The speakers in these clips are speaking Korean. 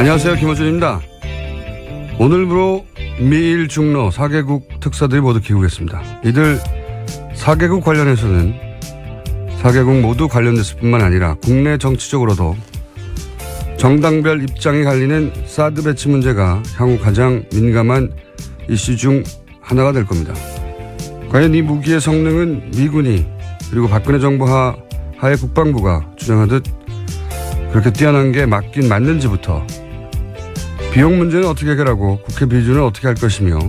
안녕하세요. 김호준입니다. 오늘부로 미일 중로 4개국 특사들이 모두 귀국했습니다. 이들 4개국 관련해서는 4개국 모두 관련됐을 뿐만 아니라 국내 정치적으로도 정당별 입장이 갈리는 사드 배치 문제가 향후 가장 민감한 이슈 중 하나가 될 겁니다. 과연 이 무기의 성능은 미군이 그리고 박근혜 정부 하의 국방부가 주장하듯 그렇게 뛰어난 게 맞긴 맞는지부터, 비용 문제는 어떻게 해결하고 국회 비준은 어떻게 할 것이며,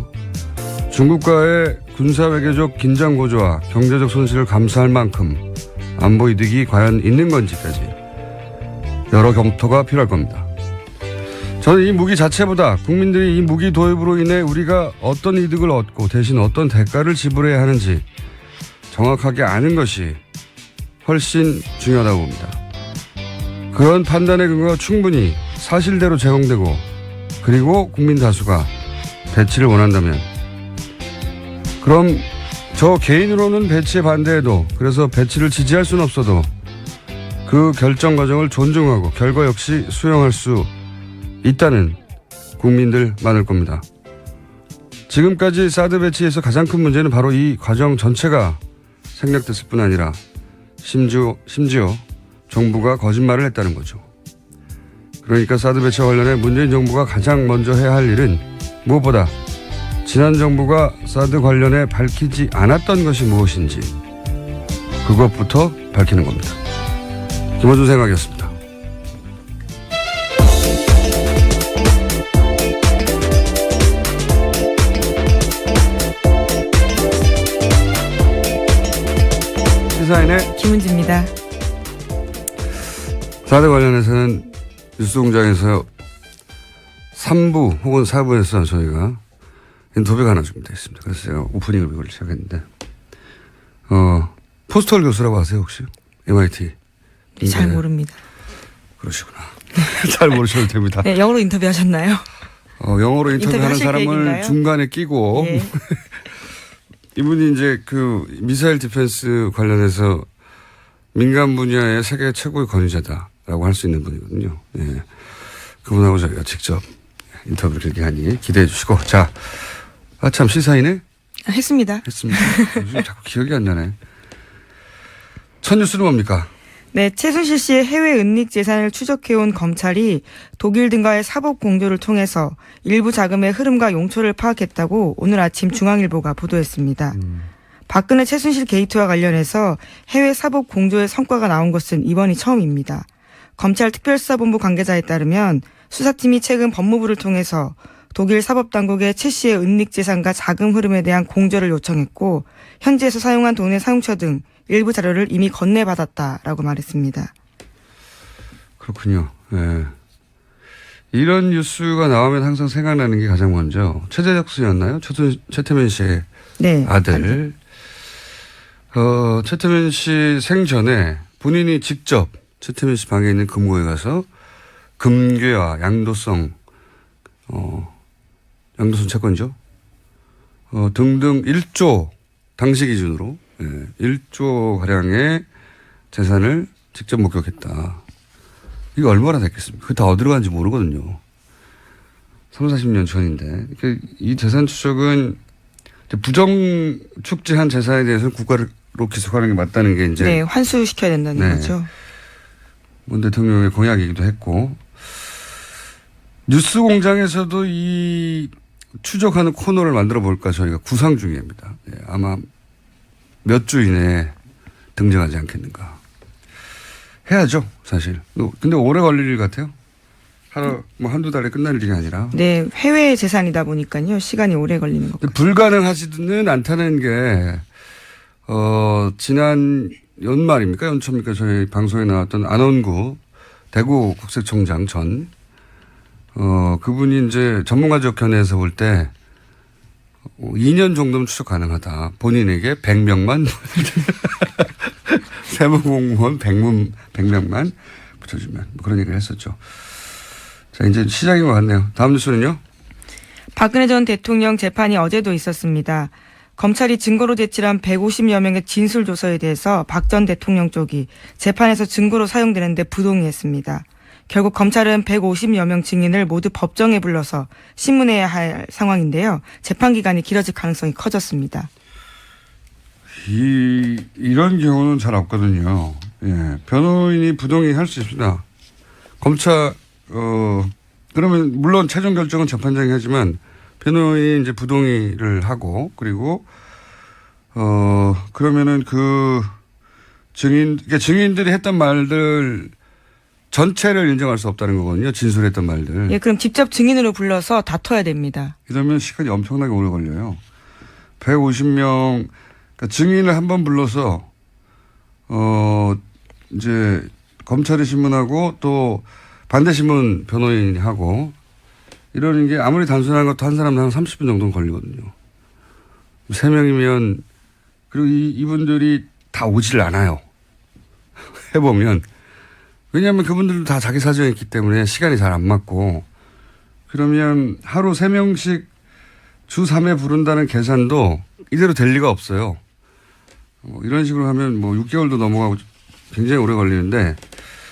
중국과의 군사외교적 긴장 고조와 경제적 손실을 감수할 만큼 안보 이득이 과연 있는 건지까지 여러 검토가 필요할 겁니다. 저는 이 무기 자체보다 국민들이 이 무기 도입으로 인해 우리가 어떤 이득을 얻고 대신 어떤 대가를 지불해야 하는지 정확하게 아는 것이 훨씬 중요하다고 봅니다. 그런 판단의 근거가 충분히 사실대로 제공되고 그리고 국민 다수가 배치를 원한다면, 그럼 저 개인으로는 배치에 반대해도, 그래서 배치를 지지할 수는 없어도 그 결정 과정을 존중하고 결과 역시 수용할 수 있다는 국민들 많을 겁니다. 지금까지 사드 배치에서 가장 큰 문제는 바로 이 과정 전체가 생략됐을 뿐 아니라 심지어 정부가 거짓말을 했다는 거죠. 그러니까 사드 배치와 관련해 문재인 정부가 가장 먼저 해야 할 일은 무엇보다 지난 정부가 사드 관련해 밝히지 않았던 것이 무엇인지 그것부터 밝히는 겁니다. 김호준 생각이었습니다. 시사인의 김은지입니다. 사드 관련해서는 뉴스공장에서 3부 혹은 4부에서 저희가 인터뷰가 하나 준비되어 있습니다. 그래서 제가 오프닝을 이걸 시작했는데, 포스털 교수라고 아세요 혹시? MIT. 잘 모릅니다. 그러시구나. 잘 모르셔도 됩니다. 네, 영어로 인터뷰하셨나요? 영어로 인터뷰하는 사람을 계획인가요? 중간에 끼고 네. 이분이 이제 그 미사일 디펜스 관련해서 민간 분야의 세계 최고의 권위자다라고 할 수 있는 분이거든요. 예. 그분하고 저희가 직접 인터뷰를 길게 하니 기대해 주시고. 자, 참 시사이네? 했습니다. 했습니다. 요즘 자꾸 기억이 안 나네. 첫 뉴스는 뭡니까? 네, 최순실 씨의 해외 은닉 재산을 추적해온 검찰이 독일 등과의 사법 공조를 통해서 일부 자금의 흐름과 용처를 파악했다고 오늘 아침 중앙일보가 보도했습니다. 박근혜 최순실 게이트와 관련해서 해외 사법 공조의 성과가 나온 것은 이번이 처음입니다. 검찰 특별수사본부 관계자에 따르면 수사팀이 최근 법무부를 통해서 독일 사법당국에 최 씨의 은닉 재산과 자금 흐름에 대한 공조를 요청했고, 현지에서 사용한 돈의 사용처 등 일부 자료를 이미 건네받았다라고 말했습니다. 그렇군요. 예. 이런 뉴스가 나오면 항상 생각나는 게 가장 먼저 최재적 씨였나요? 최태민 씨의 네, 아들. 최태민 씨 생전에 본인이 직접 최태민 씨 방에 있는 금고에 가서 금괴와 양도성 채권죠. 등등 1조, 당시 기준으로 1조 가량의 재산을 직접 목격했다. 이게 얼마나 됐겠습니까? 그게 다 어디로 간지 모르거든요. 30, 40년 전인데. 이 재산 추적은 부정 축제한 재산에 대해서는 국가로 기소하는 게 맞다는 게 이제. 네, 환수시켜야 된다는 네. 거죠. 문 대통령의 공약이기도 했고, 뉴스 공장에서도 이 추적하는 코너를 만들어 볼까 저희가 구상 중입니다. 네, 아마 몇 주 이내에 등장하지 않겠는가. 해야죠, 사실. 근데 오래 걸릴 일 같아요. 한두 달에 끝날 일이 아니라. 네, 해외 재산이다 보니까요. 시간이 오래 걸리는 것 같아요. 불가능하지는 않다는 게, 지난 연말입니까? 연초입니까? 저희 방송에 나왔던 안원구 대구 국세청장 전, 그분이 이제 전문가적 견해에서 볼 때 2년 정도면 추적 가능하다. 본인에게 100명만 세무공무원 100명만 붙여주면 뭐 그런 얘기를 했었죠. 자, 이제 시작인 것 같네요. 다음 뉴스는요. 박근혜 전 대통령 재판이 어제도 있었습니다. 검찰이 증거로 제출한 150여 명의 진술조서에 대해서 박 전 대통령 쪽이 재판에서 증거로 사용되는데 부동의했습니다. 결국 검찰은 150여 명 증인을 모두 법정에 불러서 신문해야 할 상황인데요. 재판 기간이 길어질 가능성이 커졌습니다. 이런 경우는 잘 없거든요. 예. 변호인이 부동의 할 수 있습니다. 검찰, 그러면 물론 최종 결정은 재판장이 하지만 변호인이 이제 부동의를 하고 그리고, 그러면은 그 그러니까 증인들이 했던 말들 전체를 인정할 수 없다는 거거든요. 진술했던 말들. 예, 그럼 직접 증인으로 불러서 다퉈야 됩니다. 이러면 시간이 엄청나게 오래 걸려요. 150명, 그러니까 증인을 한 번 불러서, 이제 검찰이 신문하고 또 반대 신문 변호인이 하고 이러는 게 아무리 단순한 것도 한 사람당 한 30분 정도는 걸리거든요. 3명이면 그리고 이분들이 다 오질 않아요. 해보면. 왜냐하면 그분들도 다 자기 사정이 있기 때문에 시간이 잘 안 맞고 그러면 하루 3명씩 주 3회 부른다는 계산도 이대로 될 리가 없어요. 이런 식으로 하면 뭐 6개월도 넘어가고 굉장히 오래 걸리는데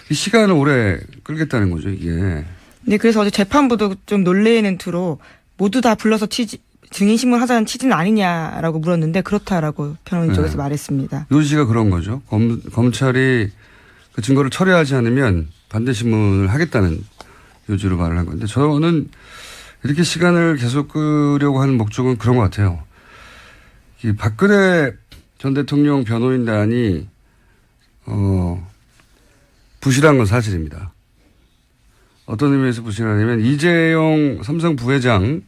이 시간을 오래 끌겠다는 거죠, 이게. 네, 그래서 어제 재판부도 좀 놀래는 투로 모두 다 불러서 증인 신문 하자는 취지는 아니냐라고 물었는데 그렇다라고 변호인 쪽에서 말했습니다. 요지가 그런 거죠. 검찰이 그 증거를 철회하지 않으면 반대 신문을 하겠다는 요지로 말을 한 건데 저는 이렇게 시간을 계속 끄려고 하는 목적은 그런 것 같아요. 이 박근혜 전 대통령 변호인단이 부실한 건 사실입니다. 어떤 의미에서 부실하냐면 이재용 삼성 부회장의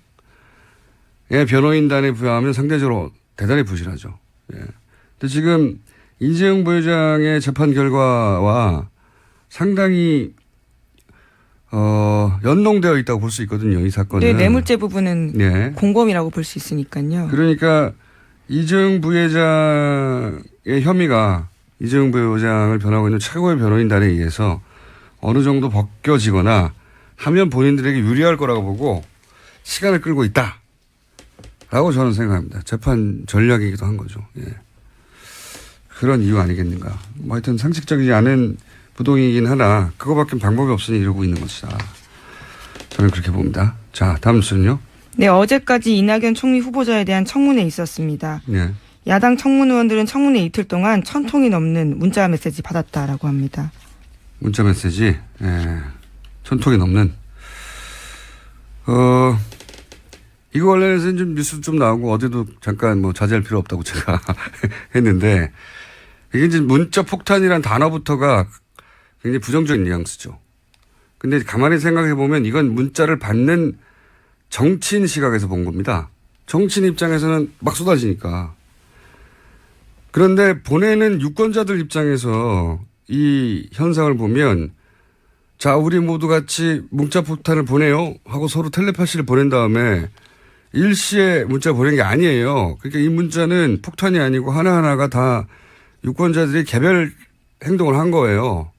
변호인단에 비하면 상대적으로 대단히 부실하죠. 예. 근데 지금 이재용 부회장의 재판 결과와 상당히 연동되어 있다고 볼 수 있거든요. 이 사건은. 네, 뇌물죄 부분은 네. 공범이라고 볼 수 있으니까요. 그러니까 이재용 부회장의 혐의가 이재용 부회장을 변호하고 있는 최고의 변호인단에 의해서 어느 정도 벗겨지거나 하면 본인들에게 유리할 거라고 보고 시간을 끌고 있다라고 저는 생각합니다. 재판 전략이기도 한 거죠. 예. 그런 이유 아니겠는가. 뭐 하여튼 상식적이지 않은 부동이긴 하나 그거밖에 방법이 없으니 이러고 있는 것이다. 저는 그렇게 봅니다. 자, 다음 순요. 네, 어제까지 이낙연 총리 후보자에 대한 청문회 있었습니다. 네. 야당 청문 의원들은 청문회 이틀 동안 1000통이 넘는 문자 메시지 받았다라고 합니다. 문자 메시지, 예. 1000통이 넘는. 이거 관련해서는 좀 뉴스 좀 나오고 어제도 잠깐 뭐 자제할 필요 없다고 제가 했는데 이게 이제 문자 폭탄이란 단어부터가 굉장히 부정적인 뉘앙스죠. 근데 가만히 생각해 보면 이건 문자를 받는 정치인 시각에서 본 겁니다. 정치인 입장에서는 막 쏟아지니까. 그런데 보내는 유권자들 입장에서 이 현상을 보면 자, 우리 모두 같이 문자 폭탄을 보내요 하고 서로 텔레파시를 보낸 다음에 일시에 문자 보낸 게 아니에요. 그러니까 이 문자는 폭탄이 아니고 하나하나가 다 유권자들이 개별 행동을 한 거예요.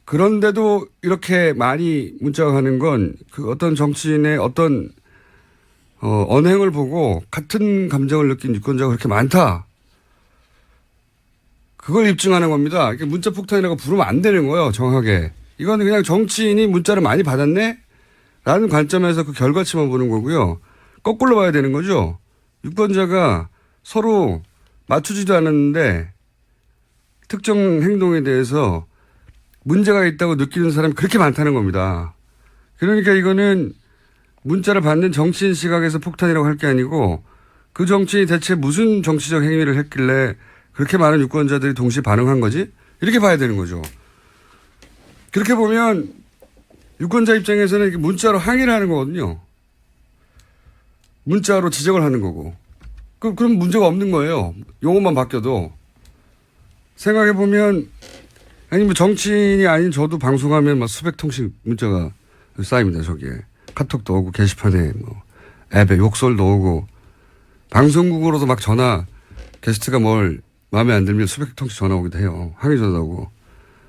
그런데도 이렇게 많이 문자가 가는 건 그 어떤 정치인의 어떤 언행을 보고 같은 감정을 느낀 유권자가 그렇게 많다. 그걸 입증하는 겁니다. 그러니까 문자 폭탄이라고 부르면 안 되는 거예요. 정확하게. 이건 그냥 정치인이 문자를 많이 받았네? 라는 관점에서 그 결과치만 보는 거고요. 거꾸로 봐야 되는 거죠. 유권자가 서로 맞추지도 않았는데 특정 행동에 대해서 문제가 있다고 느끼는 사람이 그렇게 많다는 겁니다. 그러니까 이거는 문자를 받는 정치인 시각에서 폭탄이라고 할 게 아니고 그 정치인이 대체 무슨 정치적 행위를 했길래 그렇게 많은 유권자들이 동시에 반응한 거지? 이렇게 봐야 되는 거죠. 그렇게 보면 유권자 입장에서는 이렇게 문자로 항의를 하는 거거든요. 문자로 지적을 하는 거고. 그럼 문제가 없는 거예요. 용어만 바뀌어도. 생각해보면 아니 뭐 정치인이 아닌 저도 방송하면 막 수백 통씩 문자가 쌓입니다. 저기에. 카톡도 오고 게시판에 뭐 앱에 욕설도 오고 방송국으로도 막 전화 게스트가 뭘 마음에 안 들면 수백 통씩 전화 오기도 해요. 항의 전화도 오고.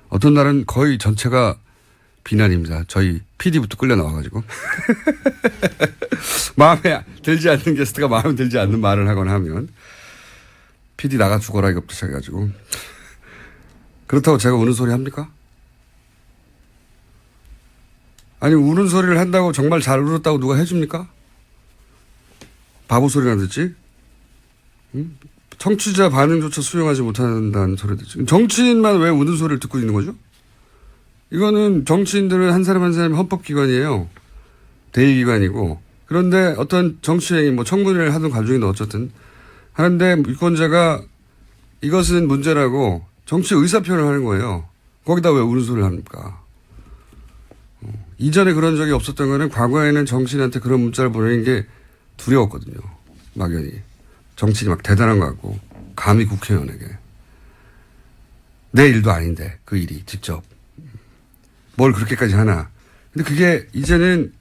어떤 날은 거의 전체가 비난입니다. 저희 PD부터 끌려 나와가지고. 마음에 들지 않는 게스트가 마음에 들지 않는 말을 하거나 하면 PD 나가 죽어라 이것부터 시작해가지고. 그렇다고 제가 우는 소리 합니까? 아니, 우는 소리를 한다고 정말 잘 울었다고 누가 해줍니까? 바보 소리나 듣지? 응? 청취자 반응조차 수용하지 못한다는 소리 듣지. 정치인만 왜 우는 소리를 듣고 있는 거죠? 이거는 정치인들은 한 사람 한 사람이 헌법기관이에요. 대의기관이고. 그런데 어떤 정치행위, 뭐 청문회를 하든 가중이든 어쨌든 하는데 유권자가 이것은 문제라고 정치 의사표현을 하는 거예요. 거기다 왜 우는 소리를 합니까? 이전에 그런 적이 없었던 거는 과거에는 정치인한테 그런 문자를 보내는 게 두려웠거든요. 막연히. 정치인이 막 대단한 거 같고 감히 국회의원에게. 내 일도 아닌데 그 일이 직접. 뭘 그렇게까지 하나. 근데 그게 이제는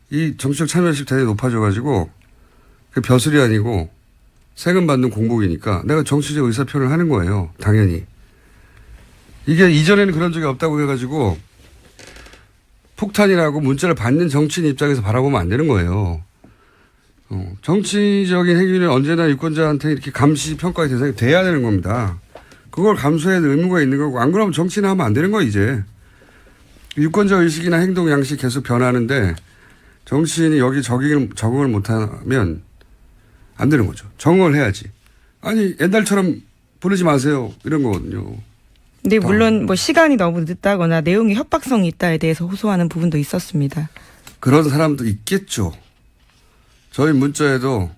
이 정치적 참여율이 대단히 높아져가지고 그 벼슬이 아니고 세금 받는 공복이니까 내가 정치적 의사표현을 하는 거예요. 당연히. 이게 이전에는 그런 적이 없다고 해가지고 폭탄이라고 문자를 받는 정치인 입장에서 바라보면 안 되는 거예요. 정치적인 행위는 언제나 유권자한테 이렇게 감시 평가의 대상이 돼야 되는 겁니다. 그걸 감수해야 될 의무가 있는 거고 안 그러면 정치는 하면 안 되는 거예요 이제. 유권자 의식이나 행동 양식이 계속 변하는데 정치인이 여기 적응을 못하면 안 되는 거죠. 적응을 해야지. 아니 옛날처럼 부르지 마세요 이런 거거든요. 근데 물론 뭐 시간이 너무 늦다거나 내용이 협박성이 있다에 대해서 호소하는 부분도 있었습니다. 그런 사람도 있겠죠. 저희 문자에도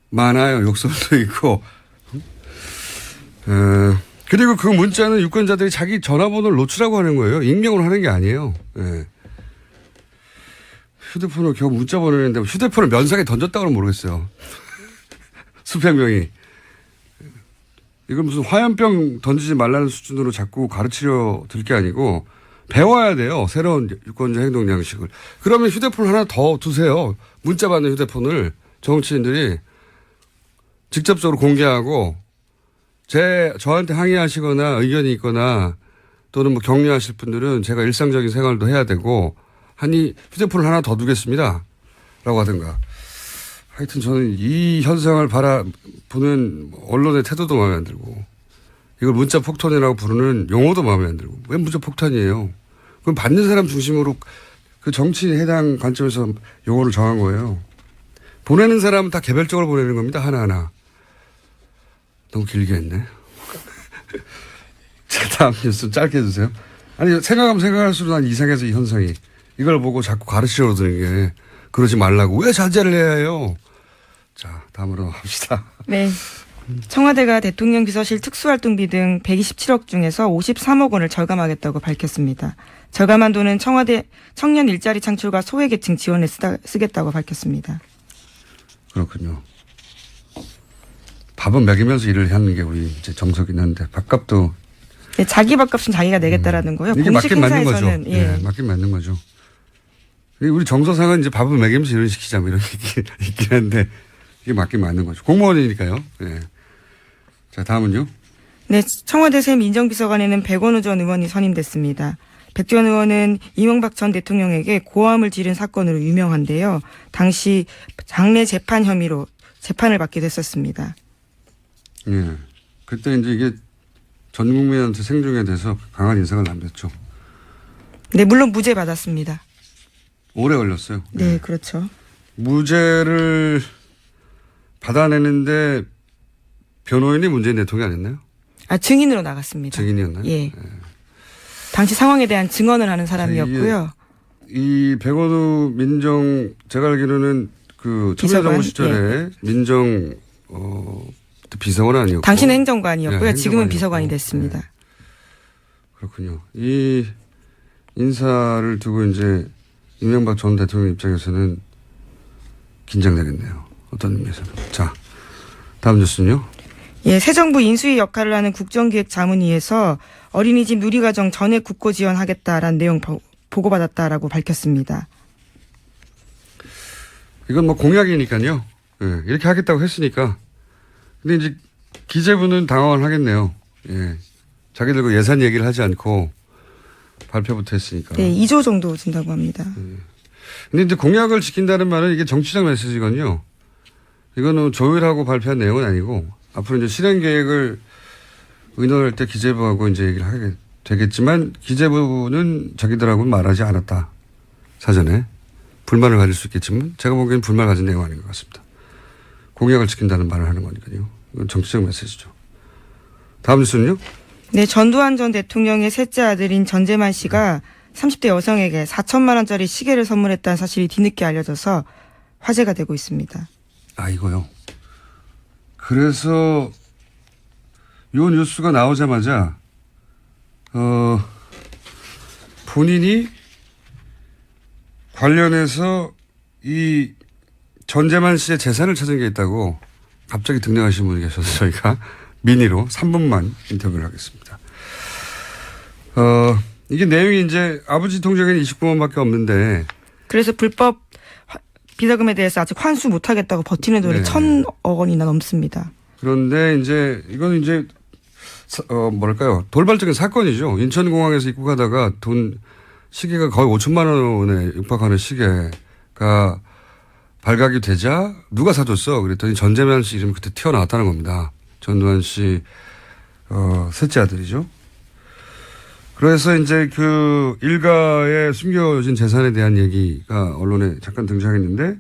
많아요. 욕설도 있고. 그리고 그 문자는 유권자들이 자기 전화번호를 노출하고 하는 거예요. 익명으로 하는 게 아니에요. 예. 휴대폰으로 겨우 문자 보내는데 휴대폰을 면상에 던졌다고는 모르겠어요. 수백 명이. 이건 무슨 화염병 던지지 말라는 수준으로 자꾸 가르치려 들 게 아니고 배워야 돼요. 새로운 유권자 행동 양식을. 그러면 휴대폰 하나 더 두세요. 문자 받는 휴대폰을 정치인들이 직접적으로 공개하고 저한테 항의하시거나 의견이 있거나 또는 뭐 격려하실 분들은 제가 일상적인 생활도 해야 되고 하니 휴대폰을 하나 더 두겠습니다. 라고 하든가. 하여튼 저는 이 현상을 바라보는 언론의 태도도 마음에 안 들고 이걸 문자 폭탄이라고 부르는 용어도 마음에 안 들고 왜 문자 폭탄이에요. 그럼 받는 사람 중심으로 그 정치인에 해당 관점에서 용어를 정한 거예요. 보내는 사람은 다 개별적으로 보내는 겁니다. 하나하나. 너무 길게 했네. 자, 다음 뉴스 짧게 해주세요. 아니 생각하면 생각할수록 난 이상해서 이 현상이. 이걸 보고 자꾸 가르치려고 드는 게 그러지 말라고. 왜 자제를 해야 해요. 자, 다음으로 합시다. 네. 청와대가 대통령 비서실 특수활동비 등 127억 중에서 53억 원을 절감하겠다고 밝혔습니다. 절감한 돈은 청와대 청년 일자리 창출과 소외계층 지원에 쓰겠다고 밝혔습니다. 그렇군요. 밥은 먹이면서 일을 하는 게 우리 이제 정석이긴 한데 밥값도. 네, 자기 밥값은 자기가 내겠다라는 거요. 이게 공식 맞긴 맞는 거죠. 행사에서는 네, 맞긴 맞는 거죠. 우리 정서상은 이제 밥을 먹이면서 일을 시키자 뭐 이런 게 있긴 한데 이게 맞긴 맞는 거죠. 공무원이니까요. 네. 자, 다음은요. 네, 청와대 새 민정비서관에는 백원우 전 의원이 선임됐습니다. 백 전 의원은 이명박 전 대통령에게 고함을 지른 사건으로 유명한데요. 당시 장례 재판 혐의로 재판을 받기도 했었습니다. 예. 그때 이제 이게 전 국민한테 생중에 대해서 강한 인상을 남겼죠. 네, 물론 무죄 받았습니다. 오래 걸렸어요. 네, 예. 그렇죠. 무죄를 받아내는데 변호인이 문재인 대통령이 아니었나요? 아, 증인으로 나갔습니다. 증인이었나요? 예. 예. 당시 상황에 대한 증언을 하는 사람이었고요. 이 백원우 제가 알기로는 그 참여정부 시절에 민정 비서관 아니었고. 당시는 행정관이었고요. 네, 지금은 비서관이 네. 됐습니다. 그렇군요. 이 인사를 두고 이제 이명박 전 대통령 입장에서는 긴장되겠네요. 어떤 의미에서는. 자, 다음 뉴스는요. 예, 새 정부 인수위 역할을 하는 국정기획자문위에서 어린이집 누리과정 전액 국고 지원하겠다라는 내용 보고받았다라고 밝혔습니다. 이건 뭐 공약이니까요. 예, 이렇게 하겠다고 했으니까. 근데 이제 기재부는 당황을 하겠네요. 예. 자기들 그 예산 얘기를 하지 않고 발표부터 했으니까. 네, 2조 정도 준다고 합니다. 근데 이제 공약을 지킨다는 말은 이게 정치적 메시지거든요. 이거는 조율하고 발표한 내용은 아니고 앞으로 이제 실행 계획을 의논할 때 기재부하고 이제 얘기를 하겠죠. 되겠지만 기재부는 자기들하고는 말하지 않았다. 사전에. 불만을 가질 수 있겠지만 제가 보기엔 불만을 가진 내용 아닌 것 같습니다. 공약을 지킨다는 말을 하는 거니까요. 이건 정치적 메시지죠. 다음 뉴스는요? 네, 전두환 전 대통령의 셋째 아들인 전재만 씨가 30대 여성에게 4천만 원짜리 시계를 선물했다는 사실이 뒤늦게 알려져서 화제가 되고 있습니다. 아, 이거요. 그래서 요 뉴스가 나오자마자 본인이 관련해서 이 전재만 씨의 재산을 찾은 게 있다고 갑자기 등장하신 분이 계셔서 저희가 미니로 3분만 인터뷰를 하겠습니다. 이게 내용이 이제 아버지 통장에는 29만 밖에 없는데 그래서 불법 비자금에 대해서 아직 환수 못하겠다고 버티는 돈이 네. 1,000억 원이나 넘습니다. 그런데 이제 이거는 이제 뭐랄까요, 돌발적인 사건이죠. 인천공항에서 입국하다가 시계가 거의 5천만 원에 육박하는 시계가 발각이 되자 누가 사줬어? 그랬더니 전재만 씨 이름이 그때 튀어나왔다는 겁니다. 전두환 씨 셋째 아들이죠. 그래서 이제 그 일가의 숨겨진 재산에 대한 얘기가 언론에 잠깐 등장했는데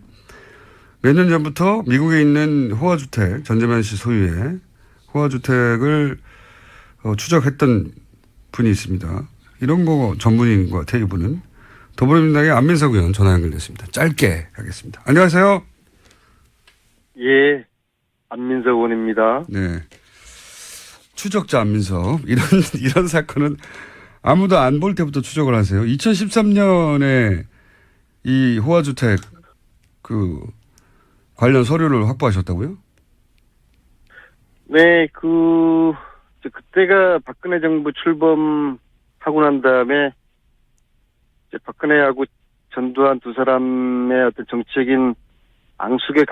몇 년 전부터 미국에 있는 호화주택, 전재만 씨 소유의 호화주택을 추적했던 분이 있습니다. 이런 거 전문인 것 같아요, 이분은. 더불어민주당의 안민석 의원 전화 연결됐습니다. 짧게 하겠습니다. 안녕하세요. 예, 안민석 의원입니다. 네. 추적자 안민석. 이런 사건은 아무도 안 볼 때부터 추적을 하세요. 2013년에 이 호화주택 관련 서류를 확보하셨다고요? 네, 그때가 박근혜 정부 출범하고 난 다음에 이제 박근혜하고 전두환 두 사람의 어떤 정치적인 앙숙의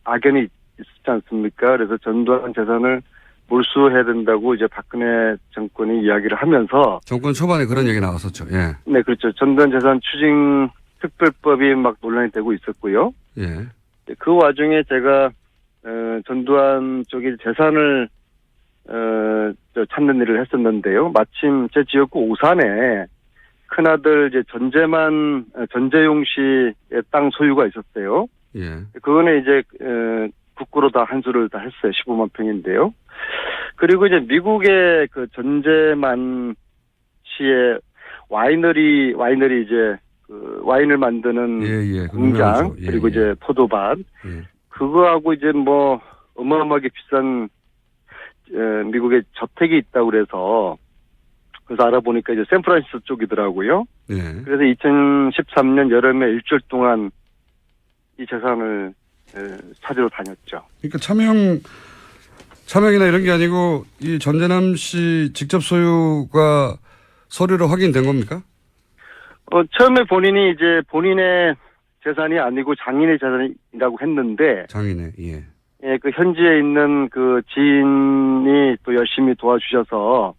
악연이 있었지 않습니까? 그래서 전두환 재산을 몰수해야 된다고 이제 박근혜 정권이 이야기를 하면서 정권 초반에 그런 얘기 나왔었죠. 예. 네, 그렇죠. 전두환 재산 추징 특별법이 막 논란이 되고 있었고요. 예. 그 와중에 제가 전두환 쪽의 재산을 찾는 일을 했었는데요. 마침 제 지역구 오산에 큰아들 이제 전재용 씨의 땅 소유가 있었어요. 예. 그거는 이제 국고로 다 한수를 다 했어요. 15만 평인데요. 그리고 이제 미국의 그 전재만 씨의 와이너리 이제 그 와인을 만드는 예. 공장 예, 그리고 이제 포도밭 예. 그거하고 이제 뭐 어마어마하게 비싼 미국의 저택이 있다고 그래서 알아보니까 이제 샌프란시스코 쪽이더라고요. 예. 그래서 2013년 여름에 일주일 동안 이 재산을 찾으러 다녔죠. 그러니까 차명이나 이런 게 아니고 이 전재남 씨 직접 소유가 서류로 확인된 겁니까? 처음에 본인이 이제 본인의 재산이 아니고 장인의 재산이라고 했는데 장인의, 예. 예, 그 현지에 있는 그 지인이 또 열심히 도와주셔서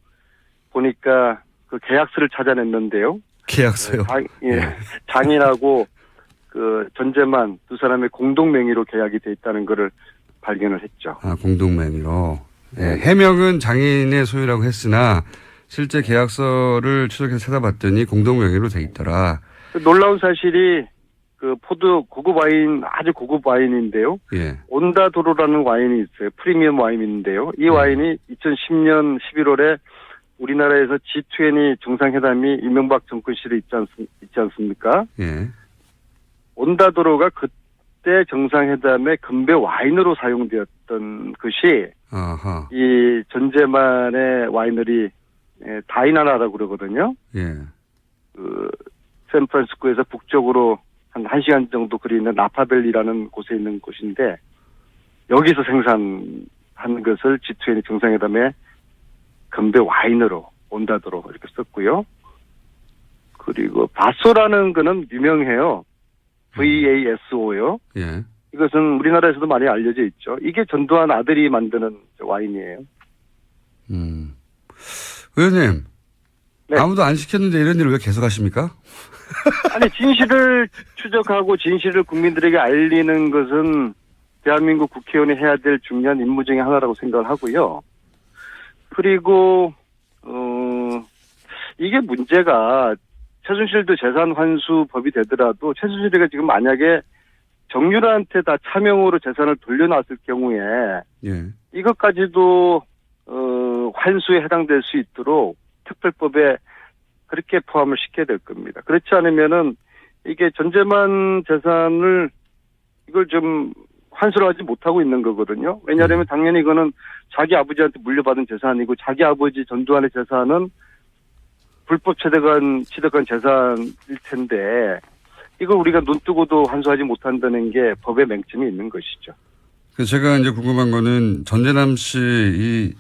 보니까 그 계약서를 찾아냈는데요. 계약서요? 장인하고 그 전재만 두 사람의 공동 명의로 계약이 돼 있다는 거를 발견을 했죠. 아, 공동 명의로. 예, 해명은 장인의 소유라고 했으나 실제 계약서를 추적해서 찾아봤더니 공동 명의로 돼 있더라. 놀라운 사실이 그 고급 와인, 아주 고급 와인인데요. 예. 온다도로라는 와인이 있어요. 프리미엄 와인인데요. 이 와인이 2010년 11월에 우리나라에서 G20 정상회담이 이명박 정권 시절에 있지 않습니까? 예. 온다도로가 그때 정상회담에 금배 와인으로 사용되었던 것이 아하. 이 전재만의 와이너리 다이나라라고 그러거든요. 예. 그 샌프란시스코에서 북쪽으로 한 1시간 정도 거리 있는 나파밸리라는 곳에 있는 곳인데 여기서 생산한 것을 G20 정상회담에 금배 와인으로 온다도로 이렇게 썼고요. 그리고 바소라는 거는 유명해요. VASO요. 예. 이것은 우리나라에서도 많이 알려져 있죠. 이게 전두환 아들이 만드는 와인이에요. 의원님. 네. 아무도 안 시켰는데 이런 일을 왜 계속 하십니까? 아니, 진실을 추적하고 진실을 국민들에게 알리는 것은 대한민국 국회의원이 해야 될 중요한 임무 중에 하나라고 생각을 하고요. 그리고 이게 문제가 최순실도 재산 환수법이 되더라도 최순실이가 지금 만약에 정유라한테 다 차명으로 재산을 돌려놨을 경우에 예. 이것까지도 환수에 해당될 수 있도록 특별법에 그렇게 포함을 시켜야 될 겁니다. 그렇지 않으면은 이게 전재만 재산을 이걸 좀 환수를 하지 못하고 있는 거거든요. 왜냐하면 당연히 이거는 자기 아버지한테 물려받은 재산이고 자기 아버지 전두환의 재산은 불법 취득한 재산일 텐데 이걸 우리가 눈 뜨고도 환수하지 못한다는 게 법의 맹점이 있는 것이죠. 그래서 제가 이제 궁금한 거는 전재남 씨 이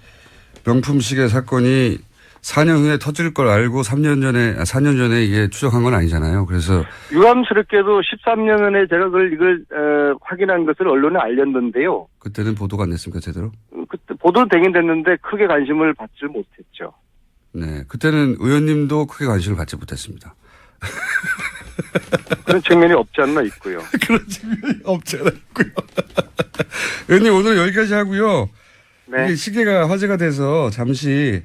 명품 시계 사건이 4년 후에 터질 걸 알고 4년 전에 이게 추적한 건 아니잖아요. 그래서 유감스럽게도 13년 전에 제가 이걸 확인한 것을 언론에 알렸는데요. 그때는 보도가 안 됐습니까, 제대로? 그때 보도는 되긴 됐는데 크게 관심을 받지 못했죠. 네. 그때는 의원님도 크게 관심을 갖지 못했습니다. 그런 측면이 없지 않나 있고요. 그런 측면이 없지 않아 있고요. 의원님 오늘 여기까지 하고요. 네. 이게 시계가 화제가 돼서 잠시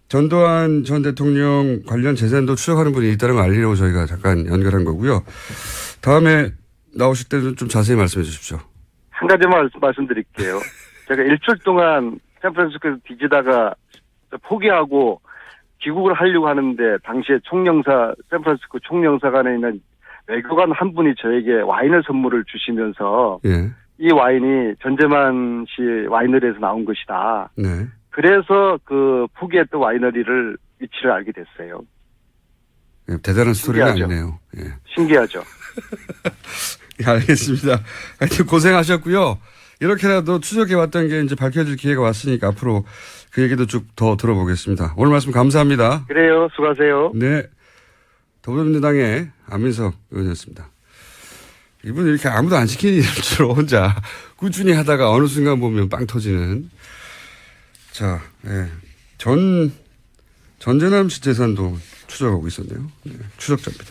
전두환 전 대통령 관련 재산도 추적하는 분이 있다는 걸 알리려고 저희가 잠깐 연결한 거고요. 다음에 나오실 때는 좀 자세히 말씀해 주십시오. 한 가지만 말씀드릴게요. 제가 일주일 동안 샌프란시스코에서 뒤지다가 포기하고 귀국을 하려고 하는데 당시에 샌프란시스코 총영사관에 있는 외교관 한 분이 저에게 와인을 선물을 주시면서 예. 이 와인이 전재만 씨 와이너리에서 나온 것이다. 네. 그래서 그 포기했던 와이너리를 위치를 알게 됐어요. 예, 대단한 스토리가 신기하죠. 아니네요. 예. 신기하죠. 예, 알겠습니다. 하여튼 고생하셨고요. 이렇게라도 추적해왔던 게 이제 밝혀질 기회가 왔으니까 앞으로 그 얘기도 쭉 더 들어보겠습니다. 오늘 말씀 감사합니다. 그래요. 수고하세요. 네. 더불어민주당의 안민석 의원이었습니다. 이분 이렇게 아무도 안 시키는 일주로 혼자 꾸준히 하다가 어느 순간 보면 빵 터지는. 자, 예. 전재남 씨 재산도 추적하고 있었네요. 네, 추적자입니다.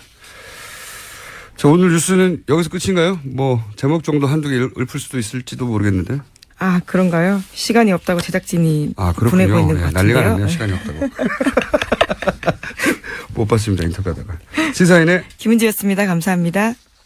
자, 오늘 뉴스는 여기서 끝인가요? 뭐, 제목 정도 한두 개 읊을 수도 있을지도 모르겠는데. 아, 그런가요? 시간이 없다고 제작진이 그렇군요. 보내고 있는 것 예, 같은데요. 난리가 났네요. 시간이 없다고. 못 봤습니다. 인터뷰하다가. 시사인의 김은지였습니다. 감사합니다.